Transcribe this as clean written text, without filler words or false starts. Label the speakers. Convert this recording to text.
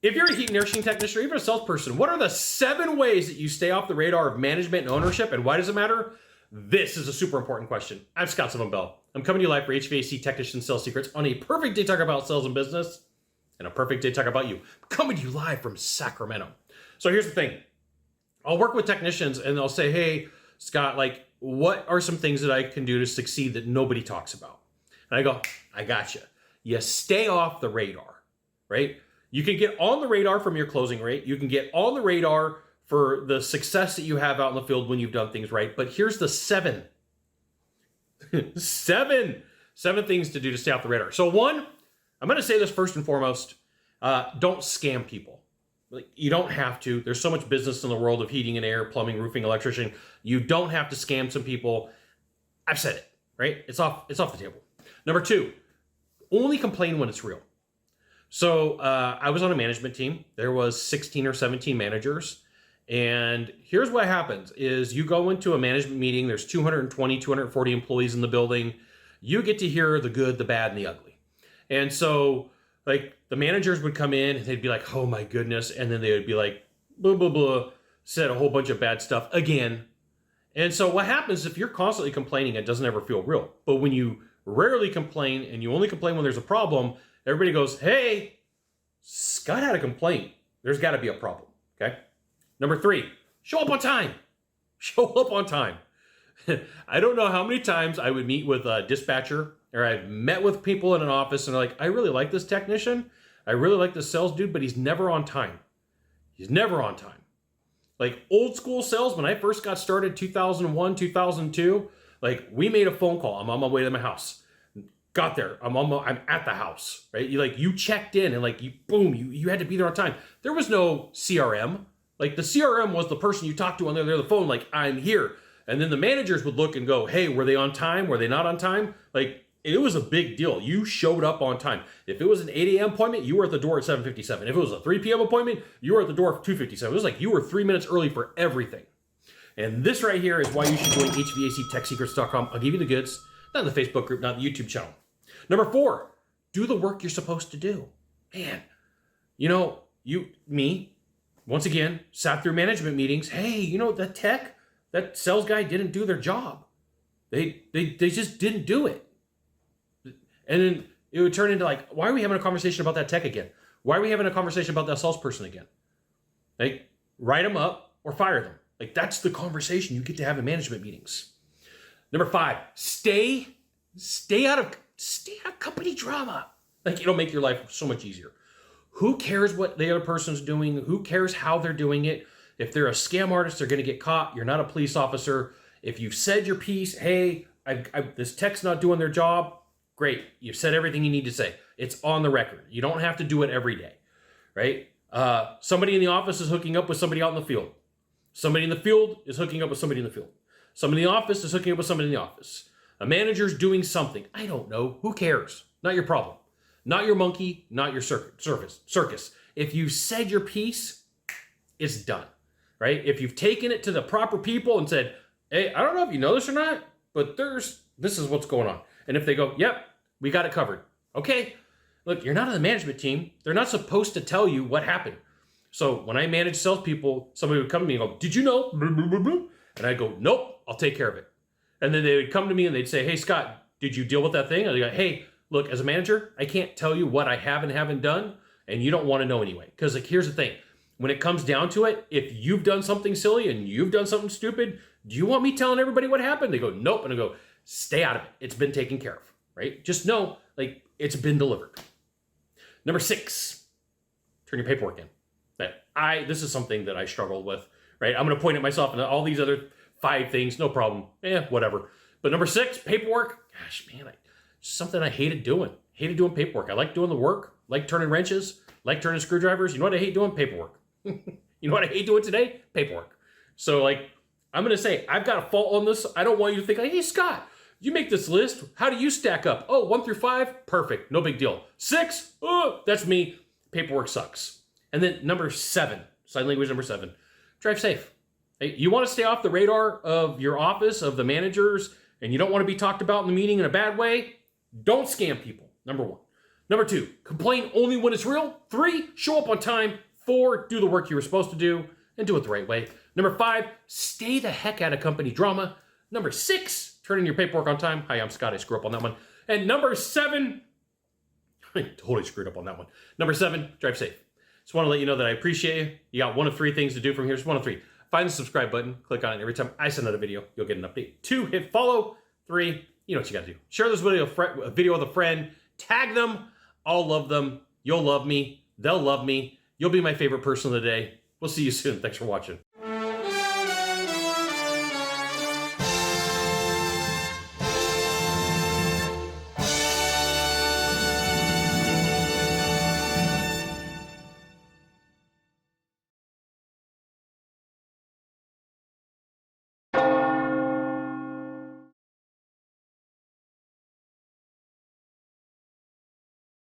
Speaker 1: If you're a heat and air conditioning technician or even a salesperson, what are the 7 ways that you stay off the radar of management and ownership, and why does it matter? This is a super important question. I'm Scott Sylvan Bell. I'm coming to you live for HVAC Technician Sales Secrets on a perfect day to talk about sales and business and a perfect day to talk about you. I'm coming to you live from Sacramento. So here's the thing. I'll work with technicians and they'll say, hey, Scott, like, what are some things that I can do to succeed that nobody talks about? And I go, I gotcha. You stay off the radar, right? You can get on the radar from your closing rate. You can get on the radar for the success that you have out in the field when you've done things right. But here's the 7. 7 things to do to stay off the radar. So 1, I'm going to say this first and foremost, don't scam people. Like, you don't have to. There's so much business in the world of heating and air, plumbing, roofing, electrician. You don't have to scam some people. I've said it, right? It's off the table. Number 2, only complain when it's real. So I was on a management team. There was 16 or 17 managers. And here's what happens is you go into a management meeting. There's 220, 240 employees in the building. You get to hear the good, the bad, and the ugly. And so like the managers would come in and they'd be like, oh my goodness. And then they would be like, blah, blah, blah, said a whole bunch of bad stuff again. And so what happens if you're constantly complaining, it doesn't ever feel real. But when you rarely complain and you only complain when there's a problem, everybody goes, hey, Scott had a complaint. There's got to be a problem, okay? Number 3, show up on time. Show up on time. I don't know how many times I would meet with a dispatcher or I've met with people in an office and they're like, I really like this technician. I really like this sales dude, but he's never on time. He's never on time. Like old school sales, when I first got started, 2001, 2002, like we made a phone call. I'm on my way to my house. Got there. I'm at the house, right? You checked in and like you had to be there on time. There was no CRM. Like the CRM was the person you talked to on the other phone, like I'm here. And then the managers would look and go, hey, were they on time? Were they not on time? Like it was a big deal. You showed up on time. If it was an 8 a.m. appointment, you were at the door at 7:57. If it was a 3 p.m. appointment, you were at the door at 2:57. It was like you were 3 minutes early for everything. And this right here is why you should join HVACTechSecrets.com. I'll give you the goods, not in the Facebook group, not the YouTube channel. Number 4, do the work you're supposed to do. Man, me, once again, sat through management meetings. Hey, that sales guy didn't do their job. They just didn't do it. And then it would turn into like, why are we having a conversation about that tech again? Why are we having a conversation about that salesperson again? Like, write them up or fire them. Like, that's the conversation you get to have in management meetings. Number 5, stay out of company drama. Like, it'll make your life so much easier. Who cares what the other person's doing? Who cares how they're doing it? If they're a scam artist, they're going to get caught. You're not a police officer. If you've said your piece, hey, this tech's not doing their job, great. You've said everything you need to say. It's on the record. You don't have to do it every day, right? Somebody in the office is hooking up with somebody out in the field. Somebody in the field is hooking up with somebody in the field. Somebody in the office is hooking up with somebody in the office. A manager's doing something. I don't know. Who cares? Not your problem. Not your monkey, not your circus. If you said your piece, it's done, right? If you've taken it to the proper people and said, hey, I don't know if you know this or not, but this is what's going on. And if they go, yep, we got it covered. Okay, look, you're not on the management team. They're not supposed to tell you what happened. So when I manage salespeople, somebody would come to me and go, did you know? And I'd go, nope, I'll take care of it. And then they would come to me and they'd say, hey, Scott, did you deal with that thing? And I'd go, hey, look, as a manager, I can't tell you what I have and haven't done, and you don't want to know anyway. Because like, here's the thing. When it comes down to it, if you've done something silly and you've done something stupid, do you want me telling everybody what happened? They go, nope. And I go, stay out of it. It's been taken care of, right? Just know, like, it's been delivered. Number 6, turn your paperwork in. This is something that I struggled with, right? I'm going to point at myself and all these other 5 things, no problem. Whatever. But number 6, paperwork. Gosh, man, something I hated doing. Hated doing paperwork. I like doing the work, like turning wrenches, like turning screwdrivers. You know what I hate doing? Paperwork. You know what I hate doing today? Paperwork. So like, I'm going to say, I've got a fault on this. I don't want you to think like, hey, Scott, you make this list. How do you stack up? Oh, 1 through 5, perfect. No big deal. 6, oh, that's me. Paperwork sucks. And then number 7, sign language number 7, drive safe. Hey, you want to stay off the radar of your office, of the managers, and you don't want to be talked about in the meeting in a bad way? Don't scam people, number 1. Number 2, complain only when it's real. 3, show up on time. 4, do the work you were supposed to do and do it the right way. Number 5, stay the heck out of company drama. Number 6, turn in your paperwork on time. Hi, I'm Scott. I screw up on that one. And number 7, I totally screwed up on that one. Number 7, drive safe. Just want to let you know that I appreciate you. You got one of 3 things to do from here. Just one of 3. Find the subscribe button. Click on it. Every time I send out a video, you'll get an update. 2, hit follow. 3, you know what you got to do. Share this video with a friend. Tag them. I'll love them. You'll love me. They'll love me. You'll be my favorite person of the day. We'll see you soon. Thanks for watching.